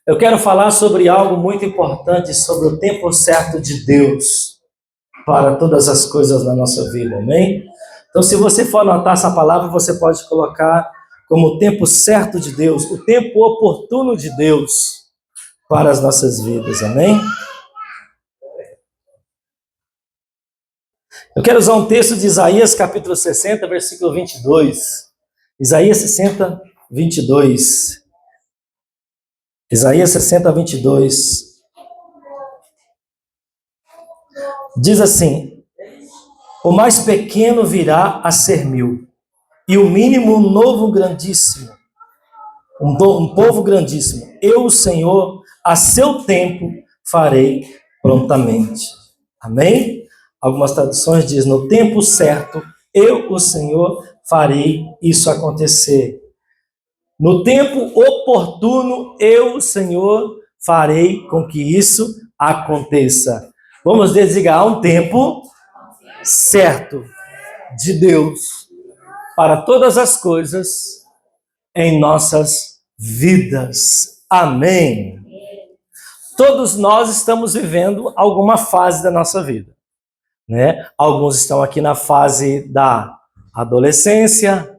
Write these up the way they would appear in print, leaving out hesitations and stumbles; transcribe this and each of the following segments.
Eu quero falar sobre algo muito importante, sobre o tempo certo de Deus para todas as coisas na nossa vida, amém? Então, se você for anotar essa palavra, você pode colocar como o tempo certo de Deus, o tempo oportuno de Deus para as nossas vidas, amém? Eu quero usar um texto de Isaías, capítulo 60, versículo 22. Isaías 60, 22. Isaías 60, 22. Diz assim: o mais pequeno virá a ser mil, e o mínimo um novo grandíssimo, um povo grandíssimo. Eu, o Senhor, a seu tempo farei prontamente. Amém? Algumas traduções dizem: no tempo certo, eu, o Senhor, farei isso acontecer. No tempo oportuno, eu, o Senhor, farei com que isso aconteça. Vamos designar um tempo certo de Deus para todas as coisas em nossas vidas. Amém. Todos nós estamos vivendo alguma fase da nossa vida, né? Alguns estão aqui na fase da adolescência,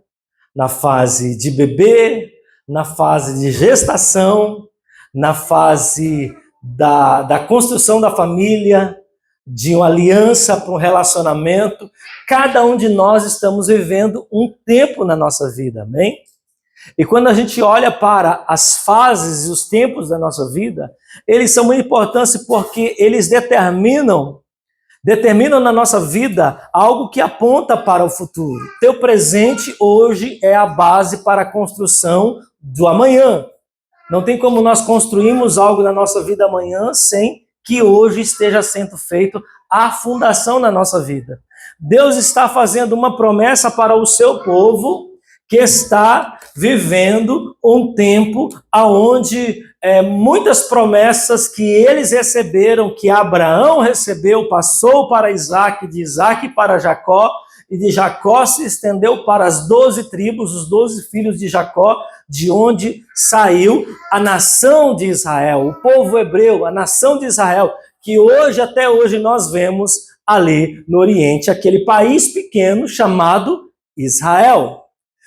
na fase de bebê, na fase de gestação, na fase da construção da família, de uma aliança para um relacionamento. Cada um de nós estamos vivendo um tempo na nossa vida, amém? E quando a gente olha para as fases e os tempos da nossa vida, eles são muito importantes porque eles determinam na nossa vida algo que aponta para o futuro. Teu presente hoje é a base para a construção do amanhã. Não tem como nós construirmos algo na nossa vida amanhã sem que hoje esteja sendo feito a fundação na nossa vida. Deus está fazendo uma promessa para o seu povo que está vivendo um tempo onde muitas promessas que eles receberam, que Abraão recebeu, passou para Isaac, de Isaac para Jacó, e de Jacó se estendeu para as 12 tribos, os 12 filhos de Jacó, de onde saiu a nação de Israel, o povo hebreu, a nação de Israel, que hoje, até hoje, nós vemos ali no Oriente, aquele país pequeno chamado Israel.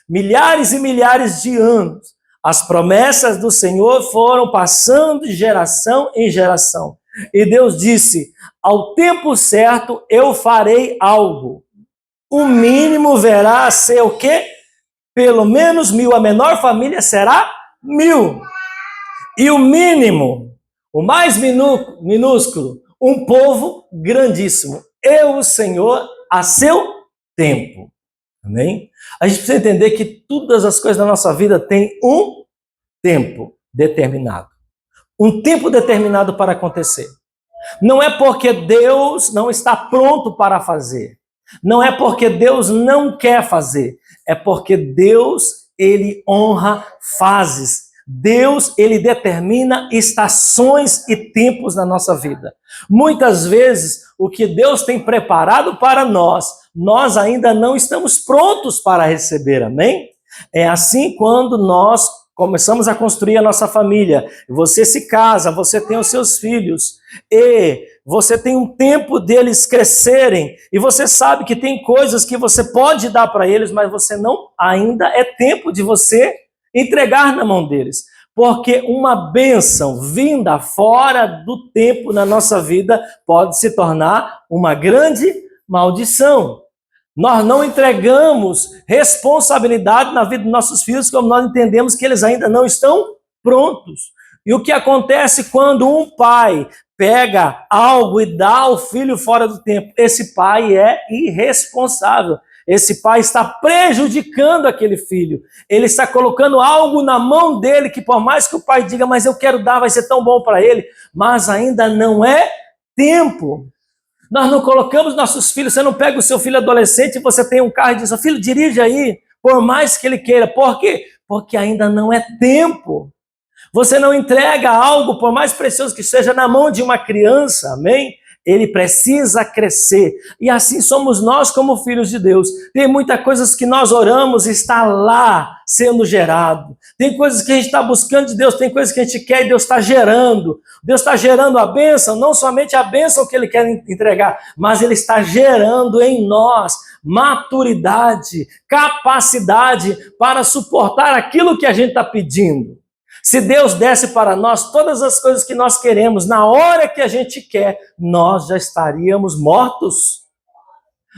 Milhares e milhares de anos, as promessas do Senhor foram passando de geração em geração. E Deus disse: ao tempo certo eu farei algo. O mínimo verá a ser o quê? Pelo menos 1000. A menor família será 1000. E o mínimo, o mais minúsculo, um povo grandíssimo. Eu, o Senhor, a seu tempo. Amém? A gente precisa entender que todas as coisas da nossa vida têm um tempo determinado. Um tempo determinado para acontecer. Não é porque Deus não está pronto para fazer. Não é porque Deus não quer fazer. É porque Deus, ele honra fases. Deus, ele determina estações e tempos na nossa vida. Muitas vezes, o que Deus tem preparado para nós ainda não estamos prontos para receber, amém? É assim quando nós começamos a construir a nossa família. Você se casa, você tem os seus filhos, e você tem um tempo deles crescerem, e você sabe que tem coisas que você pode dar para eles, mas você não, ainda é tempo de você entregar na mão deles. Porque uma bênção vinda fora do tempo na nossa vida pode se tornar uma grande maldição. Nós não entregamos responsabilidade na vida dos nossos filhos, como nós entendemos que eles ainda não estão prontos. E o que acontece quando um pai pega algo e dá ao filho fora do tempo? Esse pai é irresponsável. Esse pai está prejudicando aquele filho. Ele está colocando algo na mão dele que, por mais que o pai diga, mas eu quero dar, vai ser tão bom para ele, mas ainda não é tempo. Nós não colocamos nossos filhos, você não pega o seu filho adolescente e você tem um carro e diz: filho, dirige aí, por mais que ele queira. Por quê? Porque ainda não é tempo. Você não entrega algo, por mais precioso que seja, na mão de uma criança, amém? ele precisa crescer. E assim somos nós como filhos de Deus. Tem muitas coisas que nós oramos e está lá sendo gerado. Tem coisas que a gente está buscando de Deus, tem coisas que a gente quer e Deus está gerando. Deus está gerando a bênção, não somente a bênção que Ele quer entregar, mas Ele está gerando em nós maturidade, capacidade para suportar aquilo que a gente está pedindo. Se Deus desse para nós todas as coisas que nós queremos, na hora que a gente quer, nós já estaríamos mortos.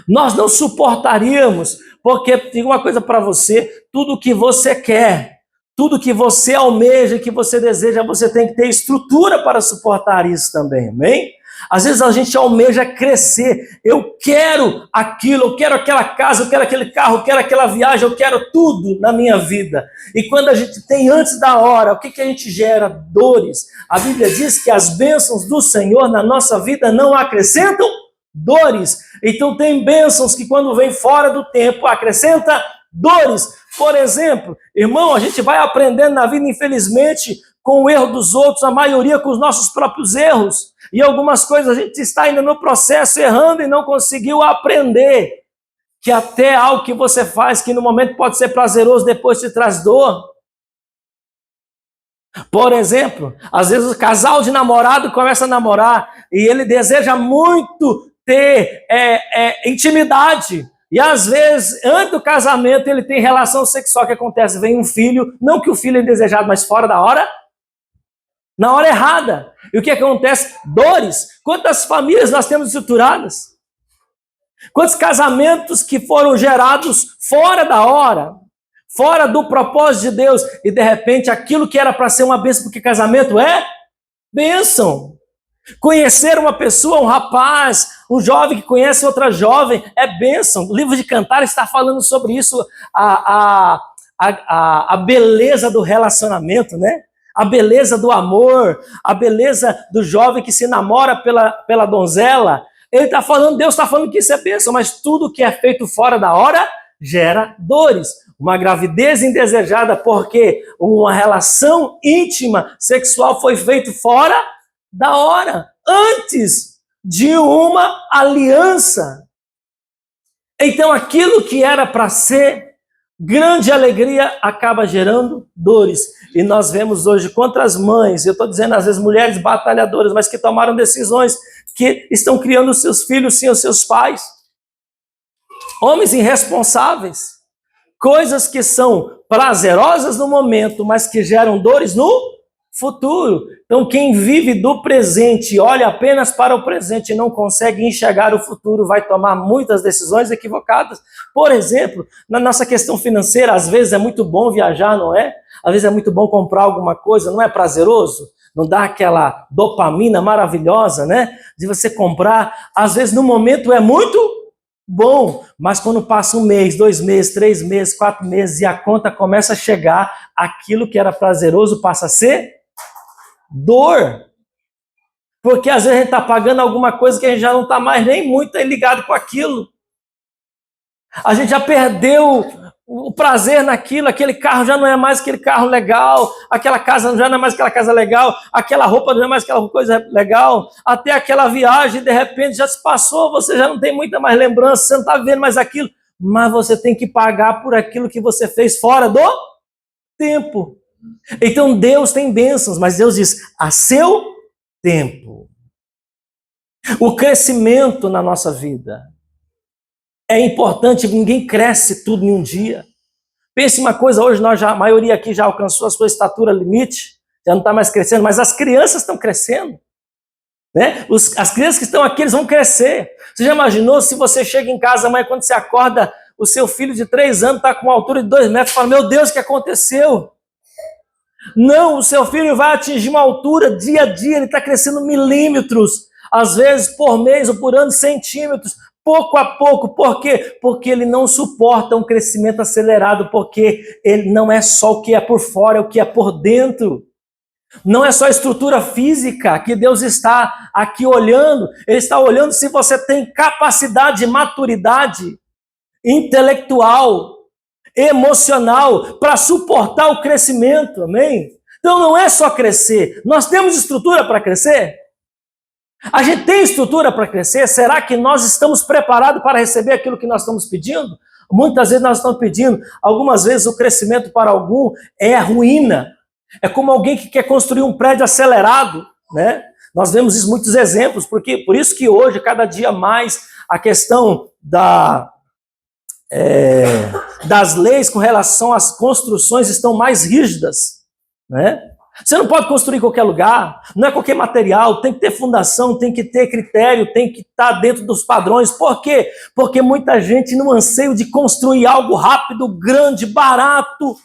Nós não suportaríamos, porque tem uma coisa para você, tudo que você quer, tudo que você almeja, que você deseja, você tem que ter estrutura para suportar isso também, amém? Às vezes a gente almeja crescer, eu quero aquilo, eu quero aquela casa, eu quero aquele carro, eu quero aquela viagem, eu quero tudo na minha vida. E quando a gente tem antes da hora, o que a gente gera? Dores. A Bíblia diz que as bênçãos do Senhor na nossa vida não acrescentam dores. Então tem bênçãos que quando vem fora do tempo acrescenta dores. Por exemplo, irmão, a gente vai aprendendo na vida, infelizmente, com o erro dos outros, a maioria com os nossos próprios erros. E algumas coisas a gente está ainda no processo errando e não conseguiu aprender. Que até algo que você faz que no momento pode ser prazeroso, depois te traz dor. Por exemplo, às vezes o casal de namorado começa a namorar e ele deseja muito ter intimidade. E às vezes, antes do casamento, ele tem relação sexual. O que acontece? Vem um filho, não que o filho é indesejado, mas fora da hora. Na hora errada. E o que acontece? Dores. Quantas famílias nós temos estruturadas? Quantos casamentos que foram gerados fora da hora, fora do propósito de Deus, e de repente aquilo que era para ser uma bênção, porque casamento é bênção. Conhecer uma pessoa, um rapaz, um jovem que conhece outra jovem, é bênção. O livro de Cantares está falando sobre isso, a beleza do relacionamento, né? A beleza do amor, a beleza do jovem que se namora pela donzela. Ele está falando, Deus está falando que isso é bênção, mas tudo que é feito fora da hora gera dores. Uma gravidez indesejada porque uma relação íntima, sexual foi feita fora da hora, antes de uma aliança. Então aquilo que era para ser grande alegria acaba gerando dores. E nós vemos hoje quantas mães, eu estou dizendo às vezes mulheres batalhadoras, mas que tomaram decisões, que estão criando seus filhos sem os seus pais. Homens irresponsáveis. Coisas que são prazerosas no momento, mas que geram dores no futuro. Então quem vive do presente e olha apenas para o presente e não consegue enxergar o futuro vai tomar muitas decisões equivocadas. Por exemplo, na nossa questão financeira, às vezes é muito bom viajar, não é? Às vezes é muito bom comprar alguma coisa, não é prazeroso? Não dá aquela dopamina maravilhosa, né? De você comprar. Às vezes no momento é muito bom, mas quando passa 1 mês, 2 meses, 3 meses, 4 meses e a conta começa a chegar, aquilo que era prazeroso passa a ser dor. Porque às vezes a gente está pagando alguma coisa que a gente já não está mais nem muito ligado com aquilo. A gente já perdeu o prazer naquilo, aquele carro já não é mais aquele carro legal, aquela casa já não é mais aquela casa legal, aquela roupa não é mais aquela coisa legal, até aquela viagem de repente já se passou, você já não tem muita mais lembrança, você não está vendo mais aquilo, mas você tem que pagar por aquilo que você fez fora do tempo. Então Deus tem bênçãos, mas Deus diz, a seu tempo. O crescimento na nossa vida é importante, ninguém cresce tudo em um dia. Pense uma coisa, hoje a maioria aqui já alcançou a sua estatura limite, já não está mais crescendo, mas as crianças estão crescendo. Né? As crianças que estão aqui, eles vão crescer. Você já imaginou se você chega em casa amanhã, quando você acorda, o seu filho de 3 anos está com uma altura de 2 metros, fala, meu Deus, o que aconteceu? Não, o seu filho vai atingir uma altura dia a dia, ele está crescendo milímetros, às vezes por mês ou por ano centímetros, pouco a pouco. Por quê? Porque ele não suporta um crescimento acelerado, porque ele não é só o que é por fora, é o que é por dentro. Não é só a estrutura física que Deus está aqui olhando, Ele está olhando se você tem capacidade de maturidade intelectual, emocional, para suportar o crescimento, amém? Então não é só crescer, nós temos estrutura para crescer? A gente tem estrutura para crescer? Será que nós estamos preparados para receber aquilo que nós estamos pedindo? Muitas vezes nós estamos pedindo, algumas vezes o crescimento para algum é a ruína. É como alguém que quer construir um prédio acelerado, né? Nós vemos isso, muitos exemplos, porque por isso que hoje, cada dia mais, a questão das leis com relação às construções estão mais rígidas, né? Você não pode construir em qualquer lugar, não é qualquer material, tem que ter fundação, tem que ter critério, tem que estar dentro dos padrões. Por quê? Porque muita gente, no anseio de construir algo rápido, grande, barato,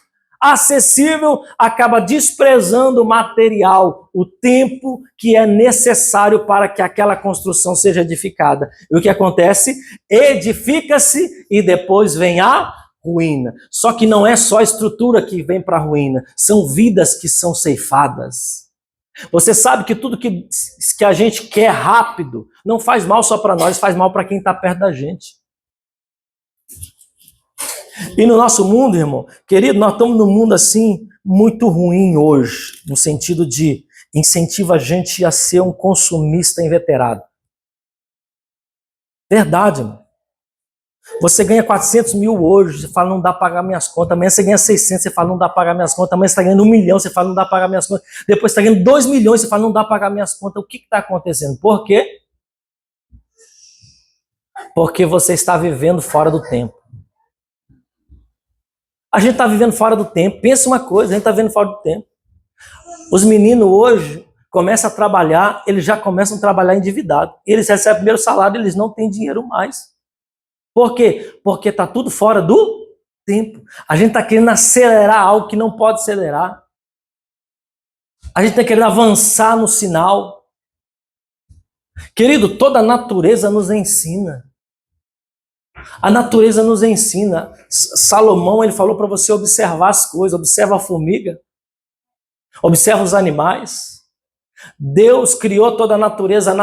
acessível, acaba desprezando o material, o tempo que é necessário para que aquela construção seja edificada. E o que acontece? Edifica-se e depois vem a ruína. Só que não é só a estrutura que vem para a ruína, são vidas que são ceifadas. Você sabe que tudo que a gente quer rápido não faz mal só para nós, faz mal para quem está perto da gente. E no nosso mundo, irmão, querido, nós estamos num mundo assim muito ruim hoje, no sentido de incentiva a gente a ser um consumista inveterado. Verdade, irmão. Você ganha 400 mil hoje, você fala, não dá para pagar minhas contas. Amanhã você ganha 600, você fala, não dá para pagar minhas contas. Amanhã você está ganhando 1 milhão, você fala, não dá para pagar minhas contas. Depois você está ganhando 2 milhões, você fala, não dá para pagar minhas contas. O que está acontecendo? Por quê? Porque você está vivendo fora do tempo. A gente está vivendo fora do tempo. Pensa uma coisa, a gente está vivendo fora do tempo. Os meninos hoje começam a trabalhar, eles já começam a trabalhar endividados. Eles recebem o primeiro salário, eles não têm dinheiro mais. Por quê? Porque está tudo fora do tempo. A gente está querendo acelerar algo que não pode acelerar. A gente está querendo avançar no sinal. Querido, toda a natureza nos ensina. A natureza nos ensina. Salomão, ele falou para você observar as coisas. Observa a formiga. Observa os animais. Deus criou toda a natureza,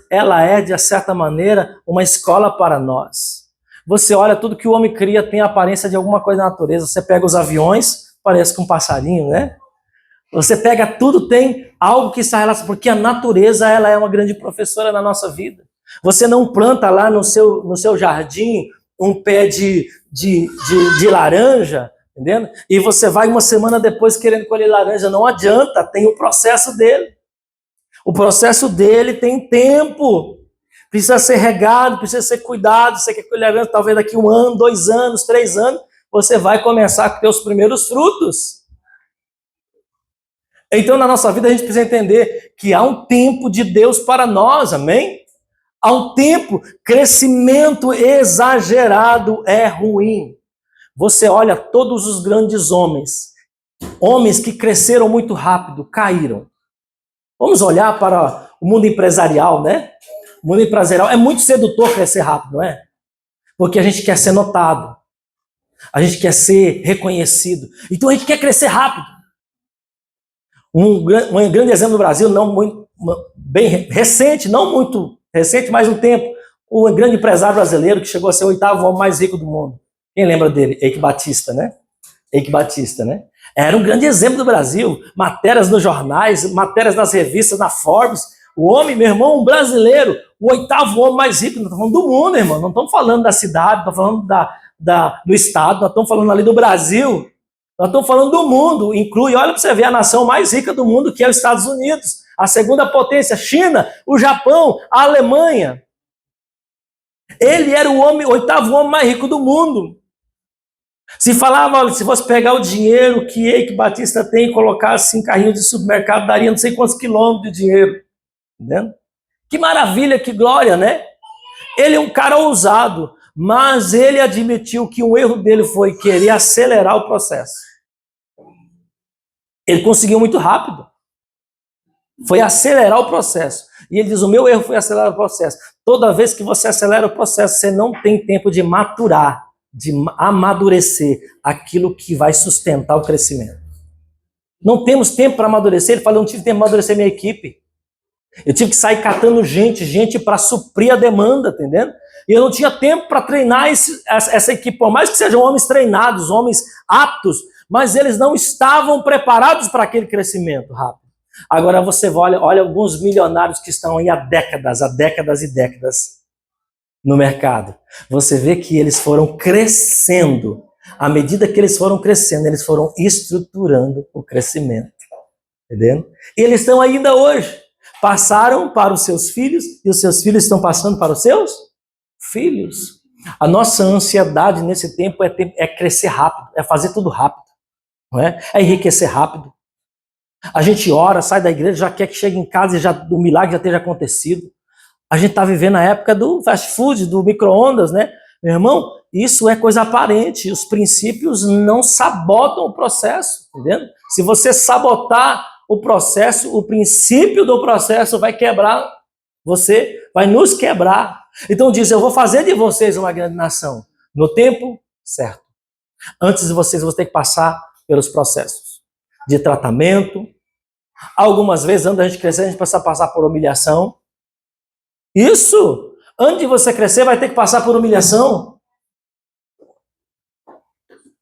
ela é, de certa maneira, uma escola para nós. Você olha, tudo que o homem cria tem a aparência de alguma coisa na natureza. Você pega os aviões, parece com um passarinho, né? Você pega tudo, tem algo que está relacionado, porque a natureza, ela é uma grande professora na nossa vida. Você não planta lá no seu jardim um pé de laranja, entendendo? E você vai uma semana depois querendo colher laranja, não adianta, tem o processo dele. O processo dele tem tempo, precisa ser regado, precisa ser cuidado. Você quer colher laranja, talvez daqui 1 ano, 2 anos, 3 anos, você vai começar a ter os primeiros frutos. Então, na nossa vida, a gente precisa entender que há um tempo de Deus para nós, amém? Há um tempo, crescimento exagerado é ruim. Você olha todos os grandes homens que cresceram muito rápido, caíram. Vamos olhar para o mundo empresarial, né? O mundo empresarial é muito sedutor crescer rápido, não é? Porque a gente quer ser notado. A gente quer ser reconhecido. Então a gente quer crescer rápido. Um grande exemplo do Brasil, não muito, bem recente, não muito recente, mas um tempo, o grande empresário brasileiro que chegou a ser o 8º homem mais rico do mundo. Quem lembra dele? Eike Batista, né? Eike Batista, né? Era um grande exemplo do Brasil. Matérias nos jornais, matérias nas revistas, na Forbes. O homem, meu irmão, um brasileiro, o 8º homem mais rico. Nós estamos falando do mundo, irmão. Não estamos falando da cidade, não estamos falando do estado, nós estamos falando ali do Brasil. Nós estamos falando do mundo. Inclui, olha para você ver, a nação mais rica do mundo, que é os Estados Unidos. A segunda potência, China, o Japão, a Alemanha. Ele era o 8º homem mais rico do mundo. Se falava, se fosse pegar o dinheiro que Eike Batista tem e colocar assim em carrinho de supermercado, daria não sei quantos quilômetros de dinheiro. Entendeu? Que maravilha, que glória, né? Ele é um cara ousado, mas ele admitiu que um erro dele foi querer acelerar o processo. Ele conseguiu muito rápido. Foi acelerar o processo. E ele diz, o meu erro foi acelerar o processo. Toda vez que você acelera o processo, você não tem tempo de maturar, de amadurecer aquilo que vai sustentar o crescimento. Não temos tempo para amadurecer. Ele falou, eu não tive tempo para amadurecer minha equipe. Eu tive que sair catando gente para suprir a demanda, entendendo? E eu não tinha tempo para treinar essa equipe, por mais que sejam homens treinados, homens aptos, mas eles não estavam preparados para aquele crescimento rápido. Agora você olha alguns milionários que estão aí há décadas e décadas no mercado. Você vê que eles foram crescendo. À medida que eles foram crescendo, eles foram estruturando o crescimento. Entendendo? E eles estão ainda hoje. Passaram para os seus filhos e os seus filhos estão passando para os seus filhos. A nossa ansiedade nesse tempo é crescer rápido, é fazer tudo rápido, não é? É enriquecer rápido. A gente ora, sai da igreja, já quer que chegue em casa e o milagre já esteja acontecido. A gente está vivendo a época do fast food, do micro-ondas, né? Meu irmão, isso é coisa aparente. Os princípios não sabotam o processo, entendeu? Se você sabotar o processo, o princípio do processo vai quebrar você, vai nos quebrar. Então diz, eu vou fazer de vocês uma grande nação, no tempo certo. Antes de vocês vão ter que passar pelos processos de tratamento. Algumas vezes, antes da gente crescer, a gente precisa passar por humilhação. Isso! Antes de você crescer, vai ter que passar por humilhação.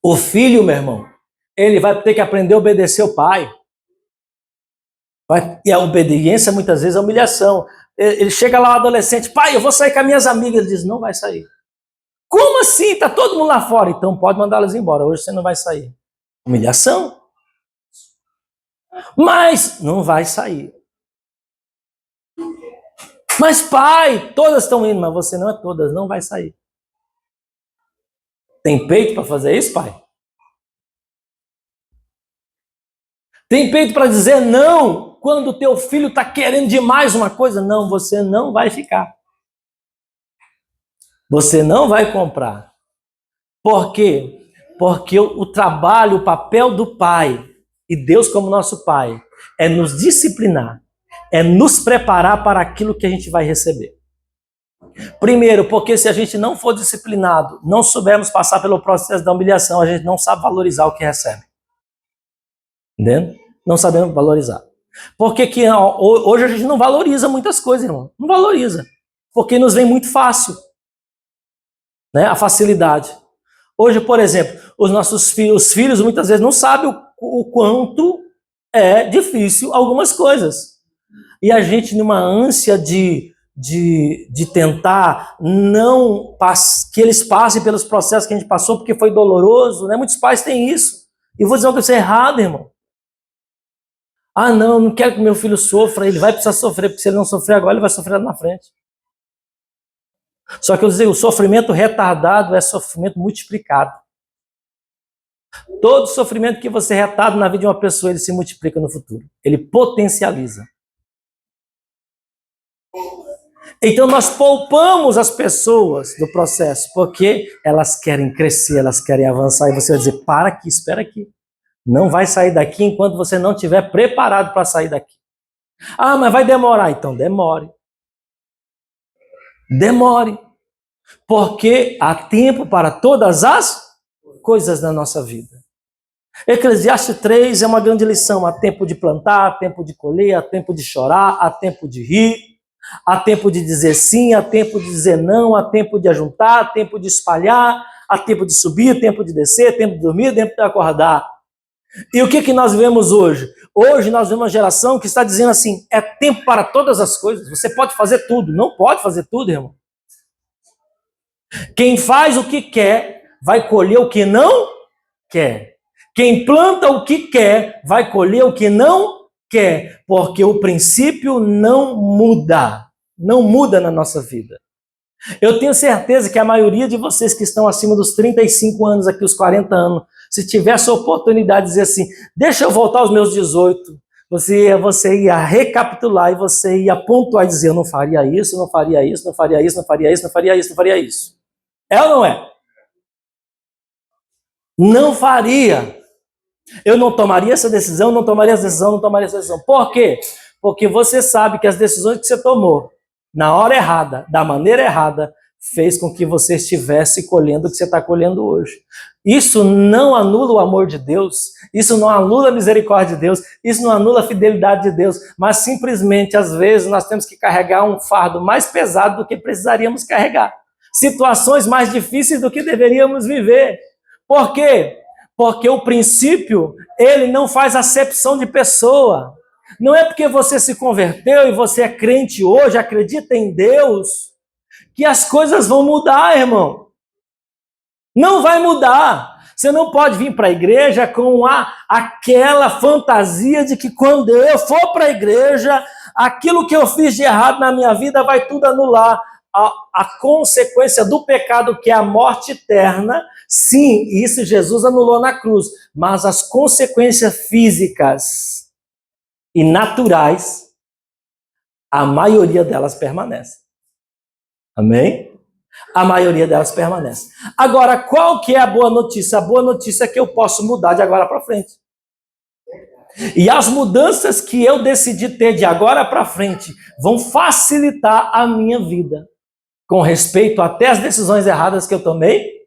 O filho, meu irmão, ele vai ter que aprender a obedecer o pai. E a obediência, muitas vezes, é humilhação. Ele chega lá, o adolescente, pai, eu vou sair com as minhas amigas. Ele diz, não vai sair. Como assim? Tá todo mundo lá fora. Então pode mandá-las embora. Hoje você não vai sair. Humilhação. Mas não vai sair. Mas pai, todas estão indo, mas você não é todas, não vai sair. Tem peito para fazer isso, pai? Tem peito para dizer não quando o teu filho está querendo demais uma coisa? Não, você não vai ficar. Você não vai comprar. Por quê? Porque o trabalho, o papel do pai, e Deus como nosso pai, é nos disciplinar, é nos preparar para aquilo que a gente vai receber. Primeiro, porque se a gente não for disciplinado, não soubermos passar pelo processo da humilhação, a gente não sabe valorizar o que recebe. Entendeu? Não sabemos valorizar. Porque que hoje a gente não valoriza muitas coisas, irmão. Não valoriza. Porque nos vem muito fácil. Né? A facilidade. Hoje, por exemplo, os filhos muitas vezes não sabem o quanto é difícil algumas coisas. E a gente, numa ânsia de tentar que eles passem pelos processos que a gente passou, porque foi doloroso, né? Muitos pais têm isso. E vou dizer uma coisa errada, irmão. Ah, não, não quero que meu filho sofra, ele vai precisar sofrer, porque se ele não sofrer agora, ele vai sofrer lá na frente. Só que eu dizer, o sofrimento retardado é sofrimento multiplicado. Todo sofrimento que você retarda na vida de uma pessoa, ele se multiplica no futuro. Ele potencializa. Então nós poupamos as pessoas do processo, porque elas querem crescer, elas querem avançar, e você vai dizer, para aqui, espera aqui. Não vai sair daqui enquanto você não estiver preparado para sair daqui. Ah, mas vai demorar. Então demore. Demore. Porque há tempo para todas as coisas na nossa vida. Eclesiastes 3 é uma grande lição. Há tempo de plantar, há tempo de colher, há tempo de chorar, há tempo de rir, há tempo de dizer sim, há tempo de dizer não, há tempo de ajuntar, há tempo de espalhar, há tempo de subir, tempo de descer, tempo de dormir, tempo de acordar. E o que nós vemos hoje? Hoje nós vemos uma geração que está dizendo assim, é tempo para todas as coisas, você pode fazer tudo. Não pode fazer tudo, irmão. Quem faz o que quer, vai colher o que não quer. Quem planta o que quer, vai colher o que não quer. Porque o princípio não muda. Não muda na nossa vida. Eu tenho certeza que a maioria de vocês que estão acima dos 35 anos, aqui os 40 anos, se tivesse a oportunidade de dizer assim, deixa eu voltar aos meus 18, você ia recapitular e você ia pontuar e dizer, eu não faria isso, não faria isso, não faria isso, não faria isso, não faria isso, não faria isso. É ou não é? Não faria. Eu não tomaria essa decisão, não tomaria essa decisão, não tomaria essa decisão. Por quê? Porque você sabe que as decisões que você tomou, na hora errada, da maneira errada, fez com que você estivesse colhendo o que você está colhendo hoje. Isso não anula o amor de Deus, isso não anula a misericórdia de Deus, isso não anula a fidelidade de Deus, mas simplesmente, às vezes, nós temos que carregar um fardo mais pesado do que precisaríamos carregar. Situações mais difíceis do que deveríamos viver. Por quê? Porque o princípio, ele não faz acepção de pessoa. Não é porque você se converteu e você é crente hoje, acredita em Deus, que as coisas vão mudar, irmão. Não vai mudar. Você não pode vir para a igreja com aquela fantasia de que quando eu for para a igreja, aquilo que eu fiz de errado na minha vida vai tudo anular. A consequência do pecado, que é a morte eterna, sim, isso Jesus anulou na cruz. Mas as consequências físicas e naturais, a maioria delas permanece. Amém? A maioria delas permanece. Agora, qual que é a boa notícia? A boa notícia é que eu posso mudar de agora para frente. E as mudanças que eu decidi ter de agora para frente vão facilitar a minha vida, com respeito até às decisões erradas que eu tomei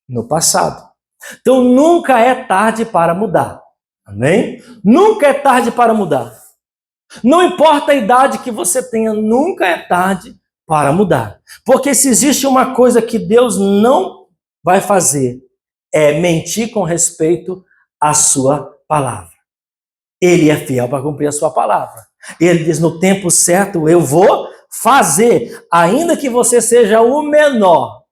no passado. Então, nunca é tarde para mudar. Amém? Nunca é tarde para mudar. Não importa a idade que você tenha, nunca é tarde para mudar. Porque se existe uma coisa que Deus não vai fazer, é mentir com respeito à sua palavra. Ele é fiel para cumprir a sua palavra. Ele diz, no tempo certo eu vou fazer, ainda que você seja o menor,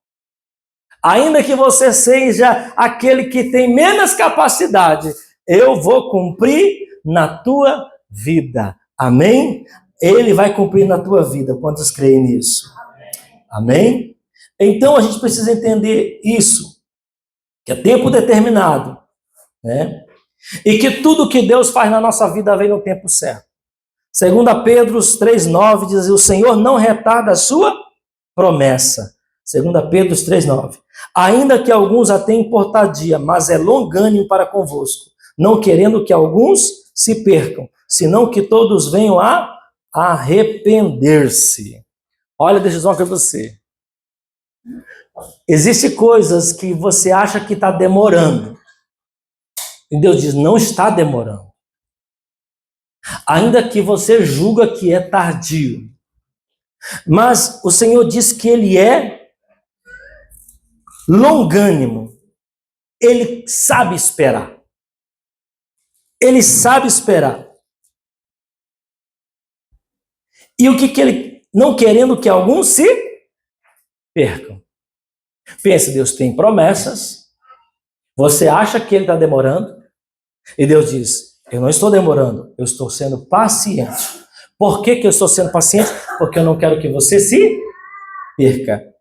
ainda que você seja aquele que tem menos capacidade, eu vou cumprir na tua vida. Amém? Ele vai cumprir na tua vida. Quantos creem nisso? Amém? Então a gente precisa entender isso, que é tempo determinado, né? E que tudo que Deus faz na nossa vida vem no tempo certo. 2 Pedro 3,9 diz, o Senhor não retarda a sua promessa. 2 Pedro 3,9. Ainda que alguns a tenham por tardia, mas é longânimo para convosco, não querendo que alguns se percam, senão que todos venham a arrepender-se. Olha, deixa eu dizer uma coisa para você. Existem coisas que você acha que está demorando. E Deus diz, não está demorando. Ainda que você julga que é tardio. Mas o Senhor diz que Ele é longânimo. Ele sabe esperar. Ele sabe esperar. E o que Ele... Não querendo que alguns se percam. Pensa, Deus tem promessas. Você acha que Ele está demorando? E Deus diz, eu não estou demorando, eu estou sendo paciente. Por que eu estou sendo paciente? Porque eu não quero que você se perca.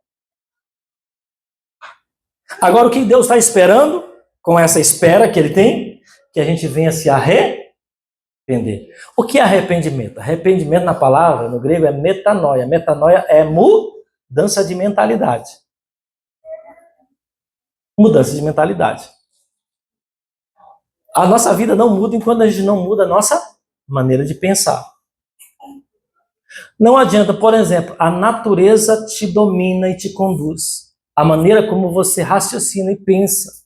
Agora, o que Deus está esperando, com essa espera que Ele tem, que a gente venha se arrepender. O que é arrependimento? Arrependimento na palavra, no grego, é metanoia. Metanoia é mudança de mentalidade. Mudança de mentalidade. A nossa vida não muda enquanto a gente não muda a nossa maneira de pensar. Não adianta, por exemplo, a natureza te domina e te conduz. A maneira como você raciocina e pensa.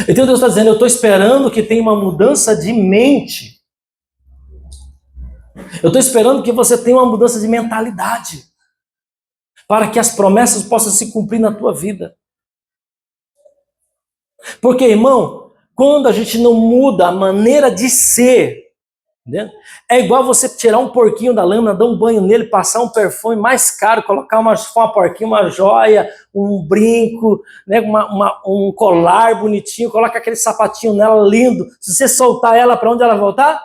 Então Deus está dizendo, eu estou esperando que tenha uma mudança de mente. Eu estou esperando que você tenha uma mudança de mentalidade. Para que as promessas possam se cumprir na tua vida. Porque, irmão, quando a gente não muda a maneira de ser, entendeu? É igual você tirar um porquinho da lâmina, dar um banho nele, passar um perfume mais caro, colocar uma porquinha, uma joia, um brinco, né, um colar bonitinho, coloca aquele sapatinho nela lindo. Se você soltar ela, para onde ela voltar?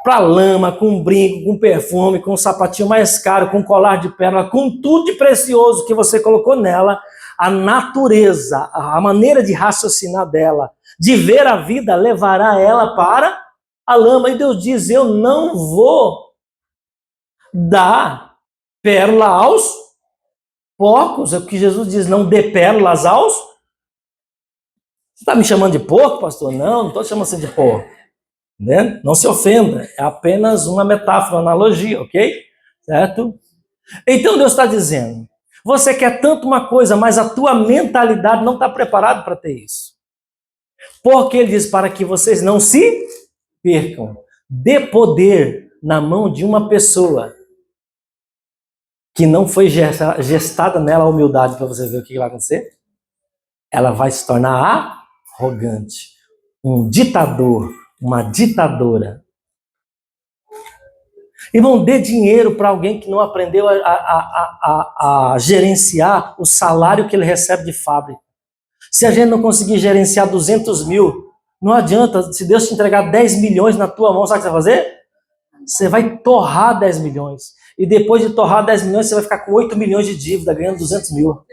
Para lama, com um brinco, com perfume, com um sapatinho mais caro, com um colar de pérola, com tudo de precioso que você colocou nela. A natureza, a maneira de raciocinar dela, de ver a vida, levará ela para a lama. E Deus diz, eu não vou dar pérola aos porcos. É o que Jesus diz, não dê pérolas aos... Você está me chamando de porco, pastor? Não estou chamando você de porco. Né? Não se ofenda, é apenas uma metáfora, uma analogia, ok? Certo? Então Deus está dizendo, você quer tanto uma coisa, mas a tua mentalidade não está preparada para ter isso. Porque Ele diz para que vocês não se percam. Dê poder na mão de uma pessoa que não foi gestada nela a humildade, para você ver o que vai acontecer. Ela vai se tornar arrogante. um ditador, uma ditadora. Irmão, dê dinheiro para alguém que não aprendeu a gerenciar o salário que ele recebe de fábrica. Se a gente não conseguir gerenciar 200 mil, não adianta. Se Deus te entregar 10 milhões na tua mão, sabe o que você vai fazer? Você vai torrar 10 milhões. E depois de torrar 10 milhões, você vai ficar com 8 milhões de dívida, ganhando 200 mil.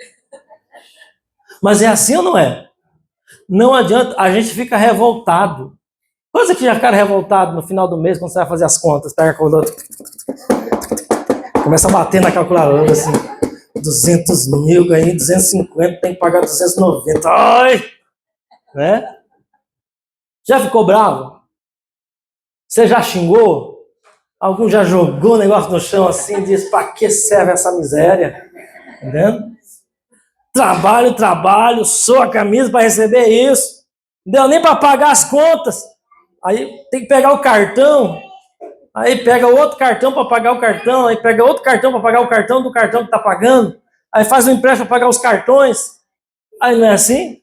Mas é assim ou não é? Não adianta, a gente fica revoltado. Quando você já fica revoltado no final do mês, quando você vai fazer as contas, pega a calculadora, começa a bater na calculadora, assim, 200 mil, ganhei 250, tem que pagar 290. Ai! Né? Já ficou bravo? Você já xingou? Algum já jogou o negócio no chão assim e disse, para que serve essa miséria? Entendeu? Trabalho, sou a camisa para receber isso. Não deu nem para pagar as contas. Aí tem que pegar o cartão. Aí pega outro cartão para pagar o cartão. Aí pega outro cartão para pagar o cartão do cartão que está pagando. Aí faz um empréstimo para pagar os cartões. Aí não é assim?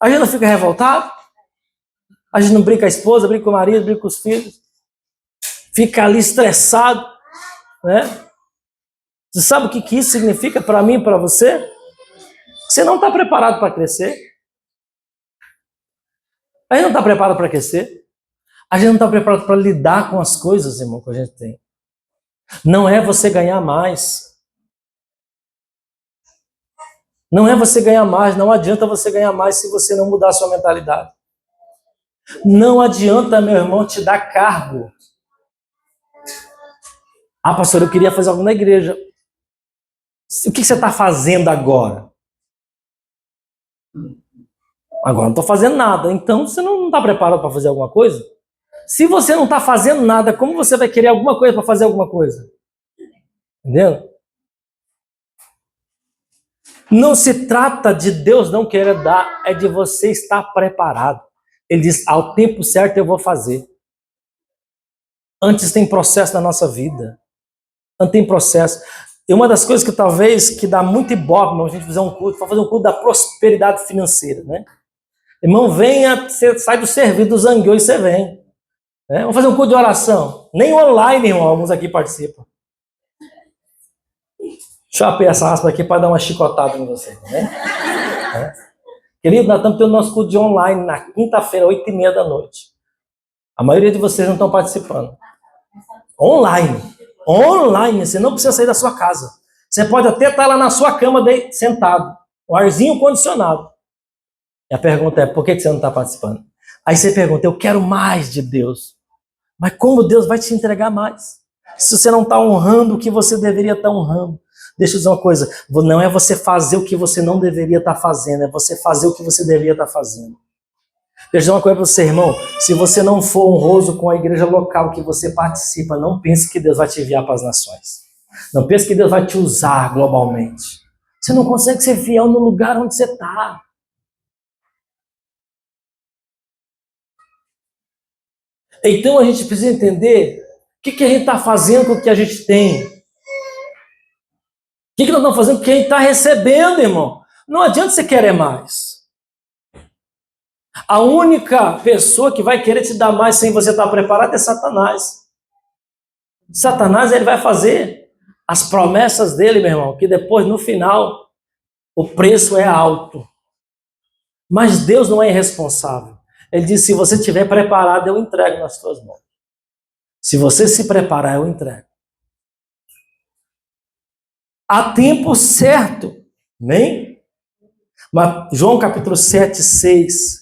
A gente não fica revoltado? A gente não brinca com a esposa, brinca com o marido, brinca com os filhos? Fica ali estressado, né? Você sabe o que isso significa para mim e para você? Você não está preparado para crescer. A gente não está preparado para crescer. A gente não está preparado para lidar com as coisas, irmão, que a gente tem. Não é você ganhar mais. Não é você ganhar mais. Não adianta você ganhar mais se você não mudar a sua mentalidade. Não adianta, meu irmão, te dar cargo. Ah, pastor, eu queria fazer algo na igreja. O que você está fazendo agora? Agora não estou fazendo nada. Então você não está preparado para fazer alguma coisa? Se você não está fazendo nada, como você vai querer alguma coisa para fazer alguma coisa? Entendeu? Não se trata de Deus não querer dar, é de você estar preparado. Ele diz, ao tempo certo eu vou fazer. Antes tem processo na nossa vida. Antes tem processo. E uma das coisas que talvez que dá muito ibope, a gente fazer um culto, fazer um culto da prosperidade financeira, né? Irmão, venha, você sai do serviço do Zangueu e você vem. Né? Vamos fazer um culto de oração. Nem online, irmão, alguns aqui participam. Deixa eu apertar essa aspa aqui para dar uma chicotada em você. Né? Querido, nós estamos tendo nosso culto de online na quinta-feira, 8h30 da noite. A maioria de vocês não estão participando. Online. Online, você não precisa sair da sua casa. Você pode até estar lá na sua cama sentado, um arzinho condicionado. E a pergunta é, por que você não está participando? Aí você pergunta, eu quero mais de Deus. Mas como Deus vai te entregar mais? Se você não está honrando o que você deveria estar honrando. Deixa eu dizer uma coisa, não é você fazer o que você não deveria estar fazendo, é você fazer o que você deveria estar fazendo. Deixa eu dizer uma coisa para você, irmão, se você não for honroso com a igreja local que você participa, não pense que Deus vai te enviar para as nações. Não pense que Deus vai te usar globalmente. Você não consegue ser fiel no lugar onde você está. Então a gente precisa entender o que a gente está fazendo com o que a gente tem. O que nós estamos fazendo com o que a gente está recebendo, irmão. Não adianta você querer mais. A única pessoa que vai querer te dar mais sem você estar preparado é Satanás. Satanás, ele vai fazer as promessas dele, meu irmão, que depois, no final, o preço é alto. Mas Deus não é irresponsável. Ele diz, se você estiver preparado, eu entrego nas suas mãos. Se você se preparar, eu entrego. Há tempo certo. Nem? Mas João capítulo 7, 6.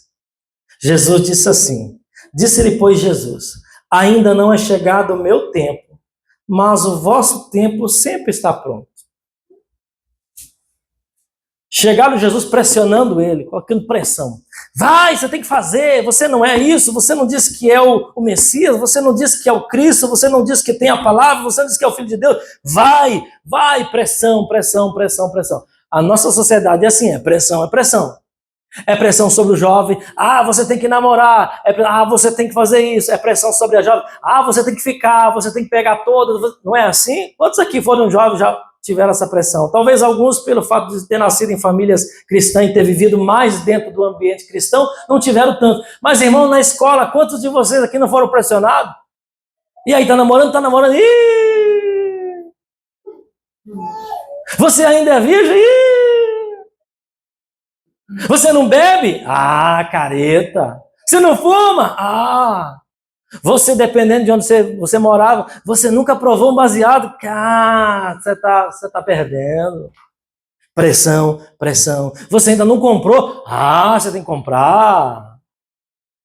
Jesus disse assim, disse-lhe, pois, Jesus, ainda não é chegado o meu tempo, mas o vosso tempo sempre está pronto. Chegaram Jesus pressionando ele, colocando pressão. Vai, você tem que fazer, você não é isso, você não disse que é o Messias, você não disse que é o Cristo, você não disse que tem a palavra, você não disse que é o Filho de Deus. Vai, pressão, pressão, pressão, pressão. A nossa sociedade é assim, é pressão, é pressão. É pressão sobre o jovem, você tem que namorar, você tem que fazer isso, é pressão sobre a jovem, você tem que ficar, você tem que pegar todas, não é assim? Quantos aqui foram jovens já tiveram essa pressão. Talvez alguns, pelo fato de ter nascido em famílias cristãs e ter vivido mais dentro do ambiente cristão, não tiveram tanto. Mas, irmão, na escola, quantos de vocês aqui não foram pressionados? E aí, tá namorando? Ih! Você ainda é virgem? Ih! Você não bebe? Ah, careta. Você não fuma? Ah. Você, dependendo de onde você morava, você nunca provou um baseado? Ah, você tá perdendo. Pressão, pressão. Você ainda não comprou? Ah, você tem que comprar.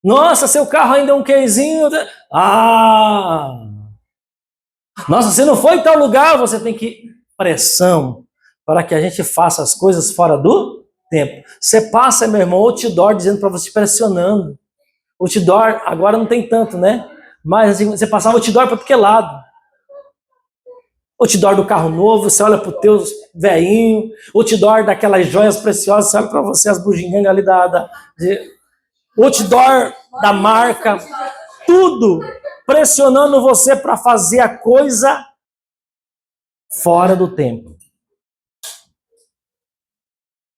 Nossa, seu carro ainda é um quezinho. Ah. Nossa, você não foi em tal lugar, você tem que... Pressão para que a gente faça as coisas fora do tempo. Você passa, meu irmão, outdoor dizendo para você, pressionando. Outdoor, agora não tem tanto, né? Mas assim, você passava outdoor para que lado? Outdoor do carro novo, você olha para o teu velhinho. Outdoor daquelas joias preciosas, você olha para você as bugigangas ali outdoor da marca. Tudo pressionando você para fazer a coisa fora do tempo.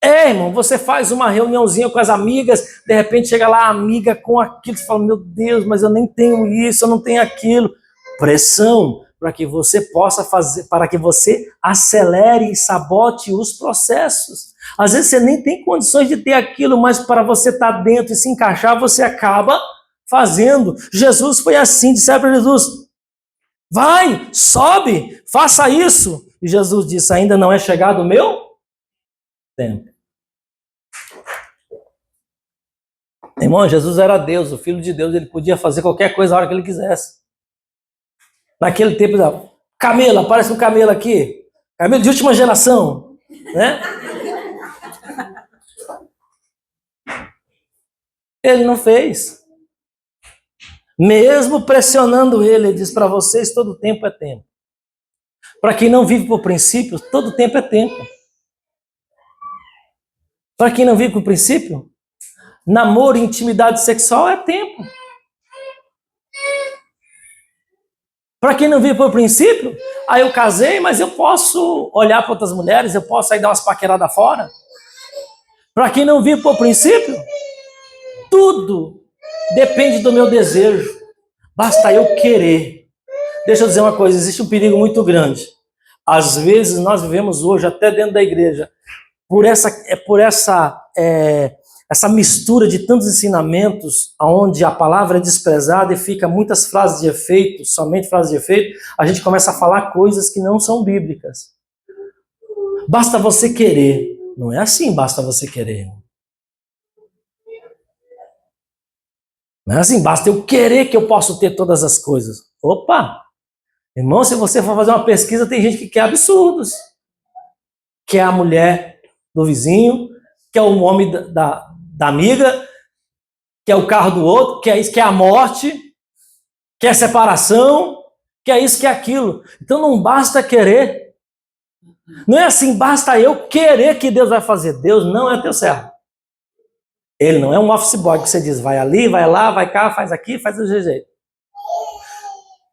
Irmão, você faz uma reuniãozinha com as amigas, de repente chega lá a amiga com aquilo, você fala, meu Deus, mas eu nem tenho isso, eu não tenho aquilo. Pressão para que você possa fazer, para que você acelere e sabote os processos. Às vezes você nem tem condições de ter aquilo, mas para você estar dentro e se encaixar, você acaba fazendo. Jesus foi assim, disseram para Jesus, vai, sobe, faça isso. E Jesus disse, ainda não é chegado o meu tempo. Irmão, Jesus era Deus, o Filho de Deus, ele podia fazer qualquer coisa a hora que ele quisesse. Naquele tempo, camelo, aparece um camelo aqui, camelo de última geração, né? Ele não fez. Mesmo pressionando ele diz para vocês, todo tempo é tempo. Para quem não vive por princípios, todo tempo é tempo. Para quem não vive por princípio, namoro e intimidade sexual é tempo. Para quem não vive por princípio, aí eu casei, mas eu posso olhar para outras mulheres, eu posso aí dar umas paqueradas fora. Para quem não vive por princípio, tudo depende do meu desejo. Basta eu querer. Deixa eu dizer uma coisa, existe um perigo muito grande. Às vezes nós vivemos hoje, até dentro da igreja, por essa mistura de tantos ensinamentos, onde a palavra é desprezada e fica muitas frases de efeito, somente frases de efeito, a gente começa a falar coisas que não são bíblicas. Basta você querer. Não é assim, basta você querer. Não é assim, basta eu querer que eu posso ter todas as coisas. Opa! Irmão, se você for fazer uma pesquisa, tem gente que quer absurdos. Quer a mulher do vizinho, quer o homem da amiga, quer o carro do outro, quer isso, quer a morte, quer separação, quer isso, quer aquilo. Então não basta querer. Não é assim, basta eu querer que Deus vai fazer. Deus não é teu servo. Ele não é um office boy que você diz, vai ali, vai lá, vai cá, faz aqui, faz do jeito.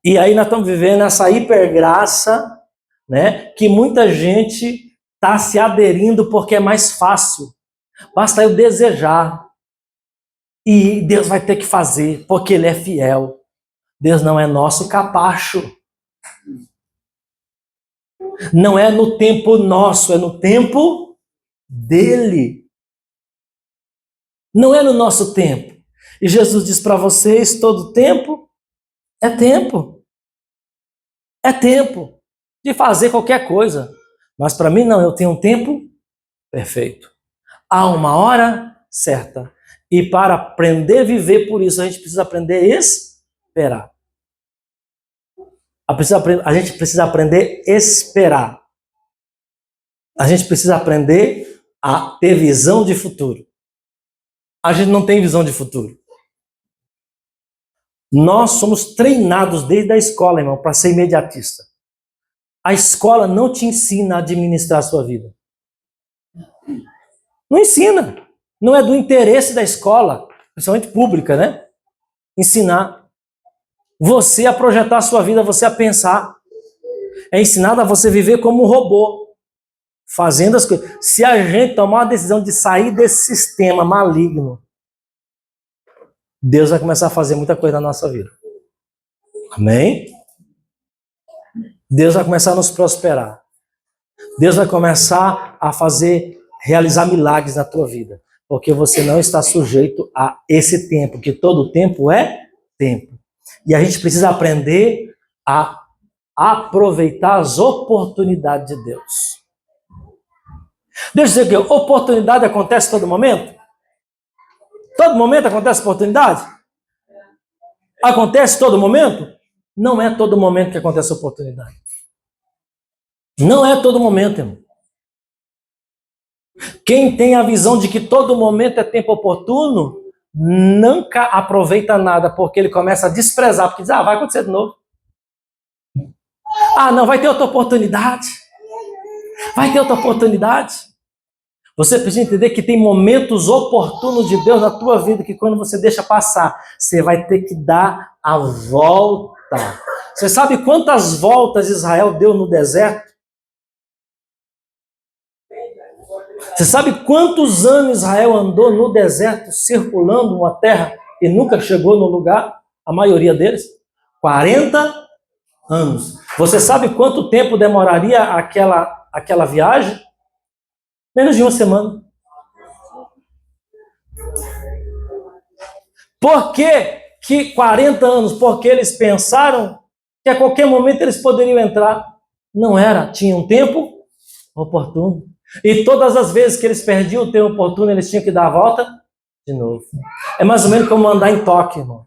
E aí nós estamos vivendo essa hipergraça, né, que muita gente está se aderindo porque é mais fácil. Basta eu desejar. E Deus vai ter que fazer, porque Ele é fiel. Deus não é nosso capacho. Não é no tempo nosso, é no tempo dele. Não é no nosso tempo. E Jesus diz para vocês, todo tempo é tempo. É tempo de fazer qualquer coisa. Mas para mim não, eu tenho um tempo perfeito. Há uma hora certa. E para aprender a viver por isso, a gente precisa aprender a esperar. A gente precisa aprender a esperar. A gente precisa aprender a ter visão de futuro. A gente não tem visão de futuro. Nós somos treinados desde a escola, irmão, para ser imediatista. A escola não te ensina a administrar a sua vida. Não ensina. Não é do interesse da escola, principalmente pública, né? Ensinar você a projetar a sua vida, você a pensar. é ensinado a você viver como um robô, fazendo as coisas. Se a gente tomar a decisão de sair desse sistema maligno, Deus vai começar a fazer muita coisa na nossa vida. Amém? Deus vai começar a nos prosperar. Deus vai começar a realizar milagres na tua vida. Porque você não está sujeito a esse tempo, que todo tempo é tempo. E a gente precisa aprender a aproveitar as oportunidades de Deus. Deixa eu dizer que oportunidade acontece a todo momento? Todo momento acontece oportunidade? Acontece todo momento? Não é todo momento que acontece oportunidade. Não é todo momento, irmão. Quem tem a visão de que todo momento é tempo oportuno, nunca aproveita nada, porque ele começa a desprezar, porque diz, vai acontecer de novo. Não, vai ter outra oportunidade. Vai ter outra oportunidade. Você precisa entender que tem momentos oportunos de Deus na tua vida que quando você deixa passar, você vai ter que dar a volta. Você sabe quantas voltas Israel deu no deserto? Você sabe quantos anos Israel andou no deserto circulando uma terra e nunca chegou no lugar? A maioria deles? 40 anos. Você sabe quanto tempo demoraria aquela viagem? Menos de uma semana. Por que 40 anos? Porque eles pensaram que a qualquer momento eles poderiam entrar. Não era, tinha um tempo oportuno. E todas as vezes que eles perdiam o tempo oportuno, eles tinham que dar a volta de novo. É mais ou menos como andar em toque, irmão.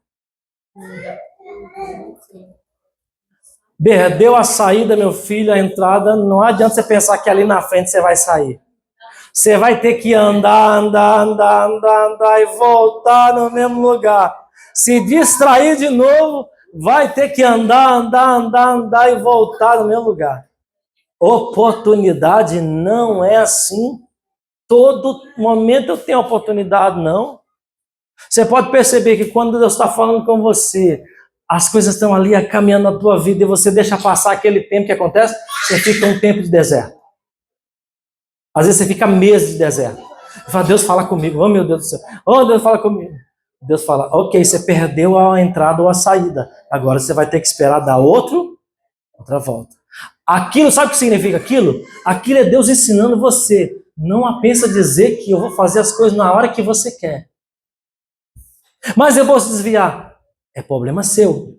Perdeu a saída, meu filho, a entrada, não adianta você pensar que ali na frente você vai sair. Você vai ter que andar e voltar no mesmo lugar. Se distrair de novo, vai ter que andar e voltar no mesmo lugar. Oportunidade não é assim. Todo momento eu tenho oportunidade, não. Você pode perceber que quando Deus está falando com você, as coisas estão ali caminhando na tua vida e você deixa passar aquele tempo que acontece, você fica um tempo de deserto. Às vezes você fica meses de deserto. Fala, Deus fala comigo. Oh, meu Deus do céu. Oh, Deus fala comigo. Deus fala, ok, você perdeu a entrada ou a saída. Agora você vai ter que esperar dar outra volta. Aquilo, sabe o que significa aquilo? Aquilo é Deus ensinando você. Não apenas dizer que eu vou fazer as coisas na hora que você quer. Mas eu vou se desviar. É problema seu.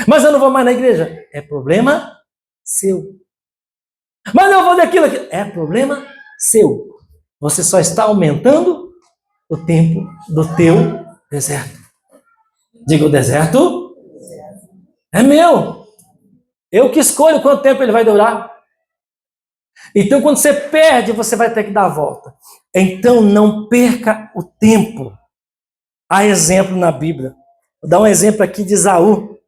Mas eu não vou mais na igreja. É problema seu. Mas eu vou daquilo aqui. É problema seu. Você só está aumentando o tempo do teu deserto. Diga, o deserto é meu. Eu que escolho quanto tempo ele vai durar. Então, quando você perde, você vai ter que dar a volta. Então, não perca o tempo. Há exemplo na Bíblia. Vou dar um exemplo aqui de Esaú.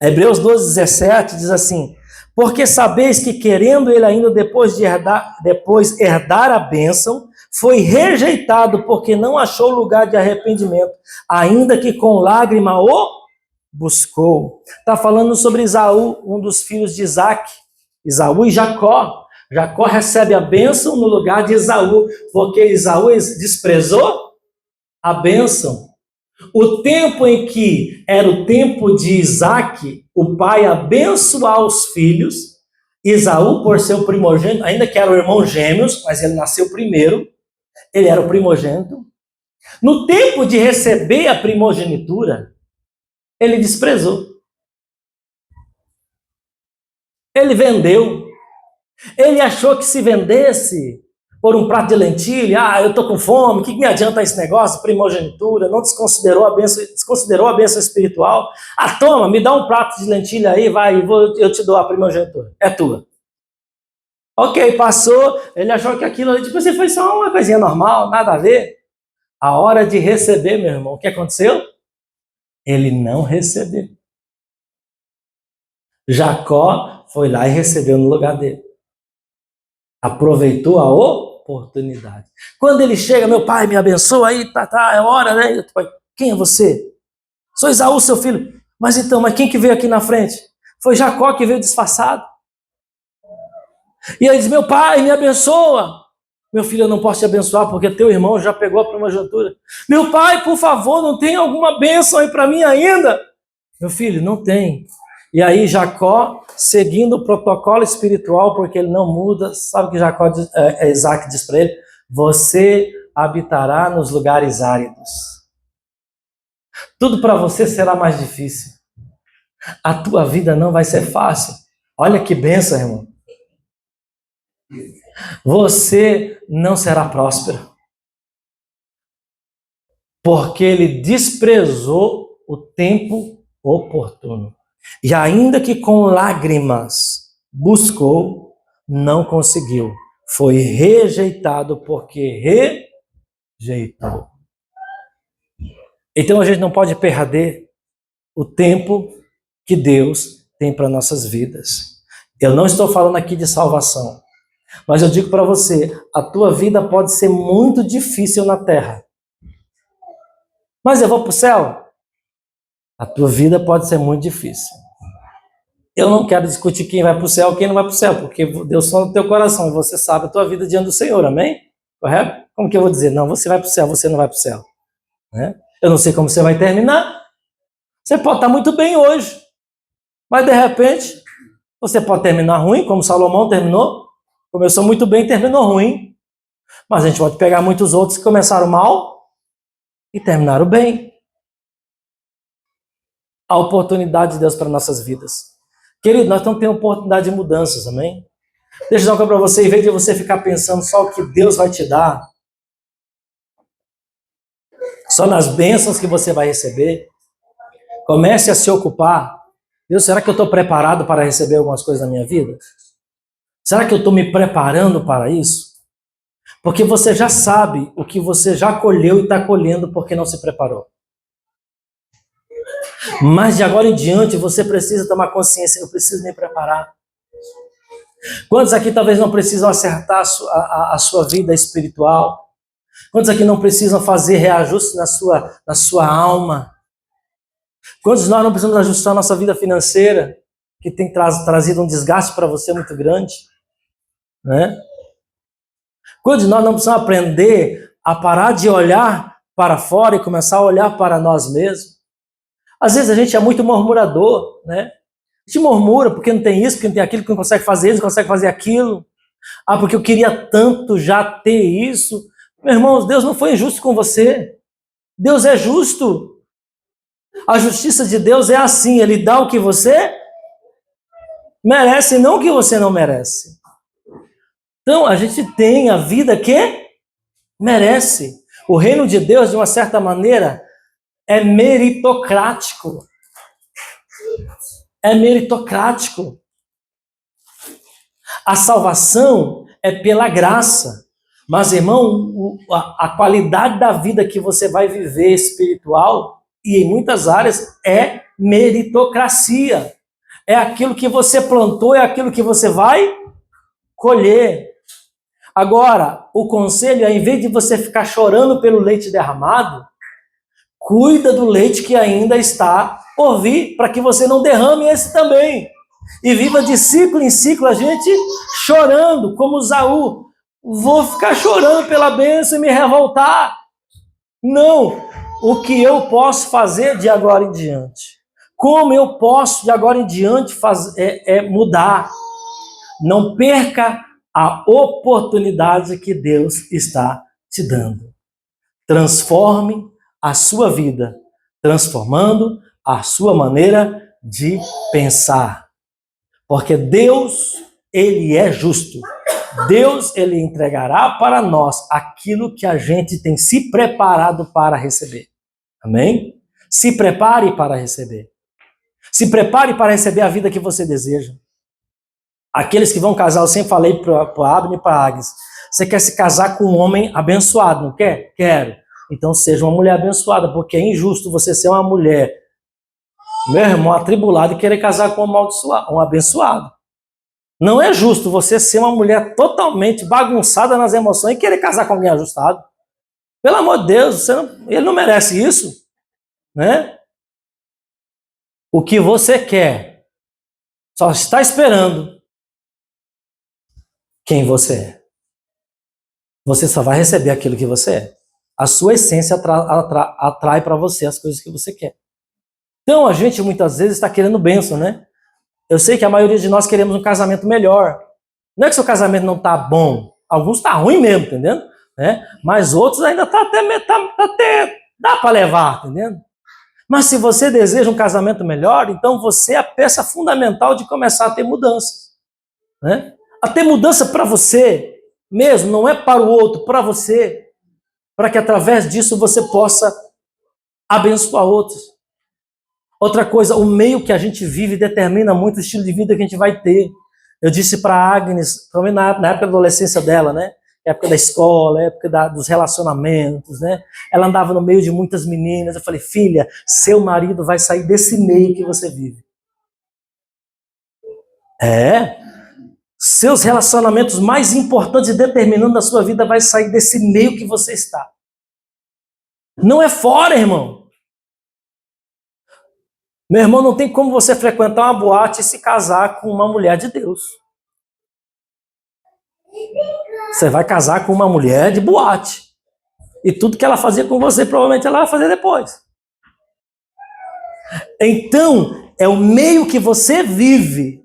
Hebreus 12:17 diz assim: porque sabeis que querendo ele ainda depois herdar a bênção, foi rejeitado porque não achou lugar de arrependimento, ainda que com lágrima o buscou. Está falando sobre Esaú, um dos filhos de Isaac, Esaú e Jacó. Jacó recebe a bênção no lugar de Esaú, porque Esaú desprezou a bênção. O tempo em que era o tempo de Isaac, o pai abençoar os filhos, Esaú, por ser o primogênito, ainda que eram irmãos gêmeos, mas ele nasceu primeiro, ele era o primogênito. No tempo de receber a primogenitura, ele desprezou. Ele vendeu. Ele achou que se vendesse por um prato de lentilha, eu estou com fome, o que me adianta esse negócio, primogenitura, não desconsiderou a bênção espiritual. Toma, me dá um prato de lentilha aí, vai, eu te dou a primogenitura, é tua. Ok, passou, ele achou que aquilo ali, tipo, foi só uma coisinha normal, nada a ver. A hora de receber, meu irmão, o que aconteceu? Ele não recebeu. Jacó foi lá e recebeu no lugar dele. Aproveitou a oportunidade. Quando ele chega, meu pai, me abençoa aí, é hora, né? Eu, pai, quem é você? Sou Esaú, seu filho. Mas quem que veio aqui na frente? Foi Jacó que veio disfarçado. E ele diz, meu pai, me abençoa. Meu filho, eu não posso te abençoar porque teu irmão já pegou a primogenitura. Meu pai, por favor, não tem alguma bênção aí para mim ainda? Meu filho, não tem. E aí Jacó, seguindo o protocolo espiritual, porque ele não muda, sabe o que Isaac diz para ele? Você habitará nos lugares áridos. Tudo para você será mais difícil. A tua vida não vai ser fácil. Olha que bênção, irmão. Você não será próspero. Porque ele desprezou o tempo oportuno. E ainda que com lágrimas buscou, não conseguiu. Foi rejeitado porque rejeitou. Então a gente não pode perder o tempo que Deus tem para nossas vidas. Eu não estou falando aqui de salvação, mas eu digo para você, a tua vida pode ser muito difícil na terra. Mas eu vou para o céu? A tua vida pode ser muito difícil. Eu não quero discutir quem vai para o céu e quem não vai para o céu, porque Deus sonda no teu coração e você sabe a tua vida diante do Senhor, amém? Correto? Como que eu vou dizer? Não, você vai para o céu, você não vai para o céu. Né? Eu não sei como você vai terminar. Você pode estar muito bem hoje, mas de repente você pode terminar ruim, como Salomão terminou. Começou muito bem e terminou ruim. Mas a gente pode pegar muitos outros que começaram mal e terminaram bem. A oportunidade de Deus para nossas vidas. Querido, nós estamos tendo oportunidade de mudanças, amém? Deixa eu dar uma coisa para você, em vez de você ficar pensando só o que Deus vai te dar, só nas bênçãos que você vai receber, comece a se ocupar. Deus, será que eu estou preparado para receber algumas coisas na minha vida? Será que eu estou me preparando para isso? Porque você já sabe o que você já colheu e está colhendo porque não se preparou. Mas de agora em diante você precisa tomar consciência, eu preciso me preparar. Quantos aqui talvez não precisam acertar a sua vida espiritual? Quantos aqui não precisam fazer reajuste na sua alma? Quantos de nós não precisamos ajustar a nossa vida financeira, que tem trazido um desgaste para você muito grande? Né? Quantos de nós não precisamos aprender a parar de olhar para fora e começar a olhar para nós mesmos? Às vezes a gente é muito murmurador, né? A gente murmura porque não tem isso, porque não tem aquilo, porque não consegue fazer isso, não consegue fazer aquilo. Ah, porque eu queria tanto já ter isso. Meus irmãos, Deus não foi injusto com você. Deus é justo. A justiça de Deus é assim, Ele dá o que você merece, não o que você não merece. Então, a gente tem a vida que merece. O reino de Deus, de uma certa maneira, é meritocrático. É meritocrático. A salvação é pela graça. Mas, irmão, a qualidade da vida que você vai viver espiritual, e em muitas áreas, é meritocracia. É aquilo que você plantou, é aquilo que você vai colher. Agora, o conselho é, em vez de você ficar chorando pelo leite derramado, cuida do leite que ainda está por vir, para que você não derrame esse também. E viva de ciclo em ciclo, a gente chorando, como Saul. Vou ficar chorando pela bênção e me revoltar. Não. O que eu posso fazer de agora em diante? Como eu posso de agora em diante mudar? Não perca a oportunidade que Deus está te dando. Transforme a sua vida, transformando a sua maneira de pensar. Porque Deus, Ele é justo. Deus, Ele entregará para nós aquilo que a gente tem se preparado para receber. Amém? Se prepare para receber. Se prepare para receber a vida que você deseja. Aqueles que vão casar, eu sempre falei para o Abner e para a Agnes, você quer se casar com um homem abençoado, não quer? Quero. Então seja uma mulher abençoada, porque é injusto você ser uma mulher, meu irmão, atribulado e querer casar com um abençoado. Não é justo você ser uma mulher totalmente bagunçada nas emoções e querer casar com alguém ajustado. Pelo amor de Deus, ele não merece isso, né? O que você quer só está esperando quem você é. Você só vai receber aquilo que você é. A sua essência atrai para você as coisas que você quer. Então a gente muitas vezes está querendo bênção, né? Eu sei que a maioria de nós queremos um casamento melhor. Não é que seu casamento não está bom. Alguns está ruim mesmo, entendendo? Mas outros ainda até dá para levar, entendendo? Mas se você deseja um casamento melhor, então você é a peça fundamental de começar a ter mudanças. Né? A ter mudança para você mesmo, não é para o outro, para você. Para que através disso você possa abençoar outros. Outra coisa, o meio que a gente vive determina muito o estilo de vida que a gente vai ter. Eu disse para a Agnes, na época da adolescência dela, né? Época da escola, época dos relacionamentos, né? Ela andava no meio de muitas meninas. Eu falei, filha, seu marido vai sair desse meio que você vive. Seus relacionamentos mais importantes e determinantes da sua vida vai sair desse meio que você está. Não é fora, irmão. Meu irmão, não tem como você frequentar uma boate e se casar com uma mulher de Deus. Você vai casar com uma mulher de boate. E tudo que ela fazia com você, provavelmente ela vai fazer depois. Então, é o meio que você vive.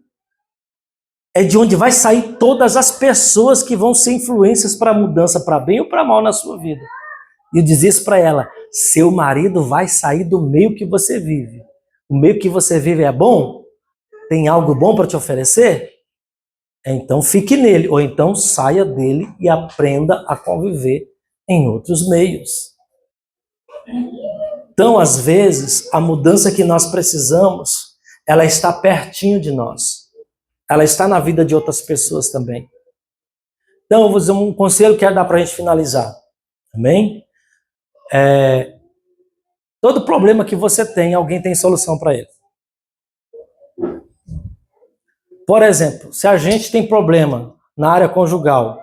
É de onde vai sair todas as pessoas que vão ser influências para a mudança, para bem ou para mal na sua vida. E eu dizia isso para ela, seu marido vai sair do meio que você vive. O meio que você vive é bom? Tem algo bom para te oferecer? Então fique nele, ou então saia dele e aprenda a conviver em outros meios. Então, às vezes, a mudança que nós precisamos, ela está pertinho de nós. Ela está na vida de outras pessoas também. Então, eu vou dizer um conselho que quero dar para a gente finalizar. Amém? Todo problema que você tem, alguém tem solução para ele. Por exemplo, se a gente tem problema na área conjugal,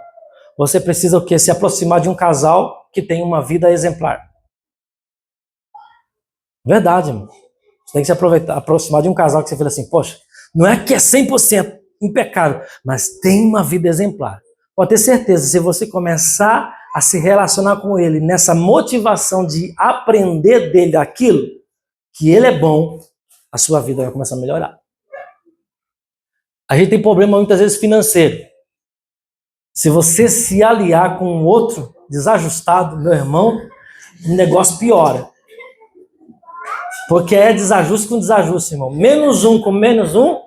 você precisa o quê? Se aproximar de um casal que tem uma vida exemplar. Verdade, irmão. Você tem que se aproximar de um casal que você fala assim, poxa, não é que é 100% impecável, mas tem uma vida exemplar. Pode ter certeza, se você começar a se relacionar com ele nessa motivação de aprender dele aquilo, que ele é bom, a sua vida vai começar a melhorar. A gente tem problema muitas vezes financeiro. Se você se aliar com um outro desajustado, meu irmão, o negócio piora. Porque é desajuste com desajuste, irmão. Menos um com menos um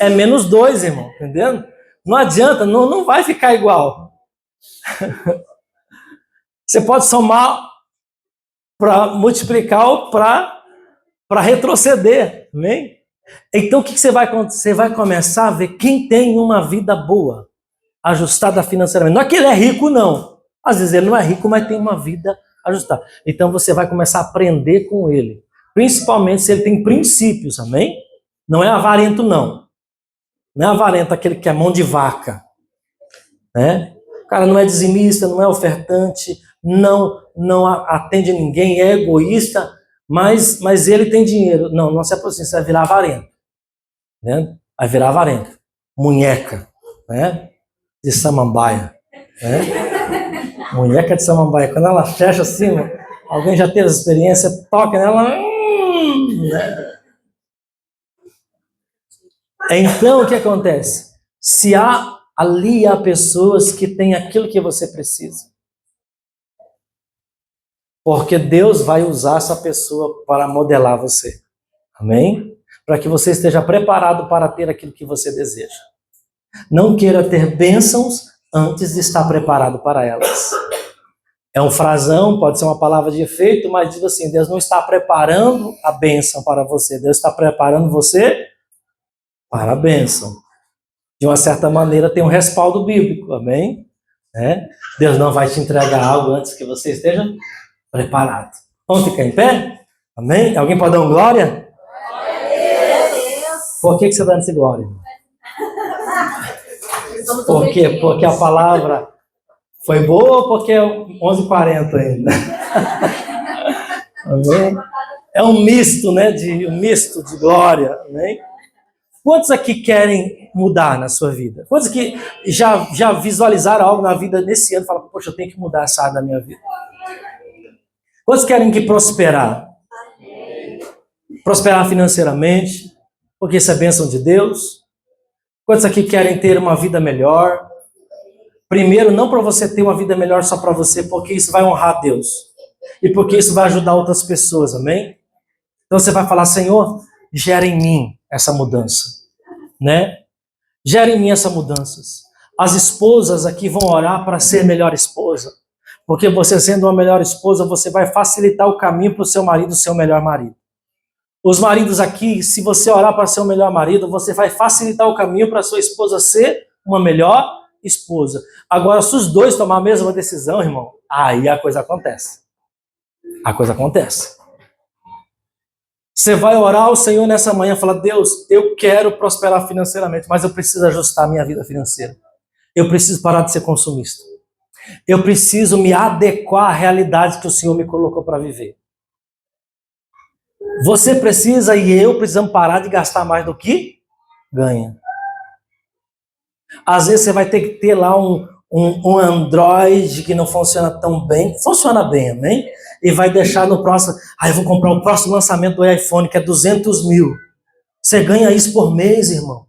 é menos dois, irmão. Entendendo? Não adianta, não vai ficar igual. Você pode somar para multiplicar ou para retroceder. Amém? Então o que você vai acontecer? Você vai começar a ver quem tem uma vida boa, ajustada financeiramente. Não é que ele é rico, não. Às vezes ele não é rico, mas tem uma vida ajustada. Então você vai começar a aprender com ele. Principalmente se ele tem princípios, amém? Não é avarento, não. Não é avarento aquele que é mão de vaca. Né? O cara não é dizimista, não é ofertante, não atende ninguém, é egoísta, mas ele tem dinheiro. Não se aproxima, você vai virar avarento. Né? Vai virar avarento. Munheca, né? De samambaia. Né? Munheca de samambaia. Quando ela fecha assim, alguém já teve essa experiência, toca nela. Né? Então, o que acontece? Se ali há pessoas que têm aquilo que você precisa. Porque Deus vai usar essa pessoa para modelar você. Amém? Para que você esteja preparado para ter aquilo que você deseja. Não queira ter bênçãos antes de estar preparado para elas. É um frasão, pode ser uma palavra de efeito, mas diz assim, Deus não está preparando a bênção para você, Deus está preparando você para a bênção. De uma certa maneira tem um respaldo bíblico, amém? Deus não vai te entregar algo antes que você esteja preparado. Vamos ficar em pé? Amém? Alguém pode dar um glória? Por que você está dando esse glória? Por quê? Porque a palavra foi boa ou porque é 11h40 ainda? Amém? É um misto, né? Um misto de glória, amém? Quantos aqui querem mudar na sua vida? Quantos aqui já visualizaram algo na vida nesse ano e falam, poxa, eu tenho que mudar essa área da minha vida? Quantos querem que prosperar? Prosperar financeiramente, porque isso é bênção de Deus. Quantos aqui querem ter uma vida melhor? Primeiro, não para você ter uma vida melhor só para você, porque isso vai honrar Deus. E porque isso vai ajudar outras pessoas, amém? Então você vai falar, Senhor, gera em mim essa mudança, né? Gera em mim essa mudança. As esposas aqui vão orar para ser melhor esposa. Porque você sendo uma melhor esposa, você vai facilitar o caminho para o seu marido ser o melhor marido. Os maridos aqui, se você orar para ser o melhor marido, você vai facilitar o caminho para a sua esposa ser uma melhor esposa. Agora, se os dois tomar a mesma decisão, irmão, aí a coisa acontece. A coisa acontece. Você vai orar ao Senhor nessa manhã e falar, Deus, eu quero prosperar financeiramente, mas eu preciso ajustar a minha vida financeira. Eu preciso parar de ser consumista. Eu preciso me adequar à realidade que o Senhor me colocou para viver. Você precisa e eu precisamos parar de gastar mais do que ganha. Às vezes você vai ter que ter lá um Android que não funciona tão bem. Funciona bem, amém? E vai deixar no próximo... eu vou comprar o próximo lançamento do iPhone, que é 200 mil. Você ganha isso por mês, irmão.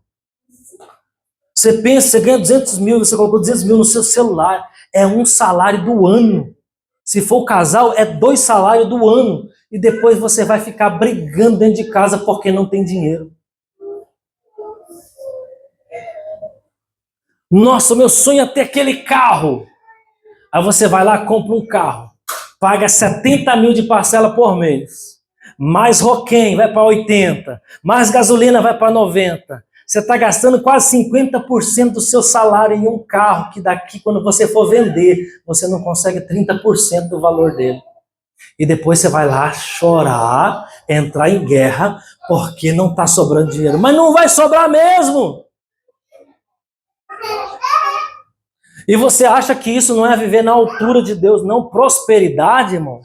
Você pensa, você ganha 200 mil, você colocou 200 mil no seu celular. É um salário do ano. Se for casal, é 2 salários do ano. E depois você vai ficar brigando dentro de casa porque não tem dinheiro. Nossa, meu sonho é ter aquele carro. Aí você vai lá, compra um carro. Paga 70 mil de parcela por mês. Mais roquém vai para 80. Mais gasolina vai para 90. Você está gastando quase 50% do seu salário em um carro que daqui, quando você for vender, você não consegue 30% do valor dele. E depois você vai lá chorar, entrar em guerra, porque não está sobrando dinheiro. Mas não vai sobrar mesmo! E você acha que isso não é viver na altura de Deus, não? Prosperidade, irmão.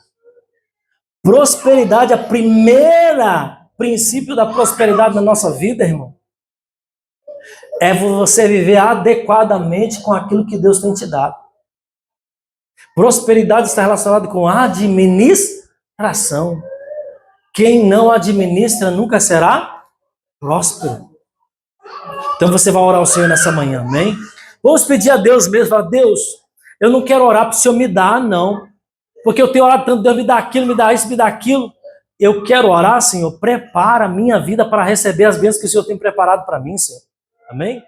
Prosperidade, a primeira princípio da prosperidade na nossa vida, irmão, é você viver adequadamente com aquilo que Deus tem te dado. Prosperidade está relacionada com administração. Quem não administra nunca será próspero. Então você vai orar ao Senhor nessa manhã, amém? Vamos pedir a Deus mesmo, falar, Deus, eu não quero orar para o Senhor me dar, não. Porque eu tenho orado tanto, Deus me dá aquilo, me dá isso, me dá aquilo. Eu quero orar, Senhor, prepara a minha vida para receber as bênçãos que o Senhor tem preparado para mim, Senhor. Amém?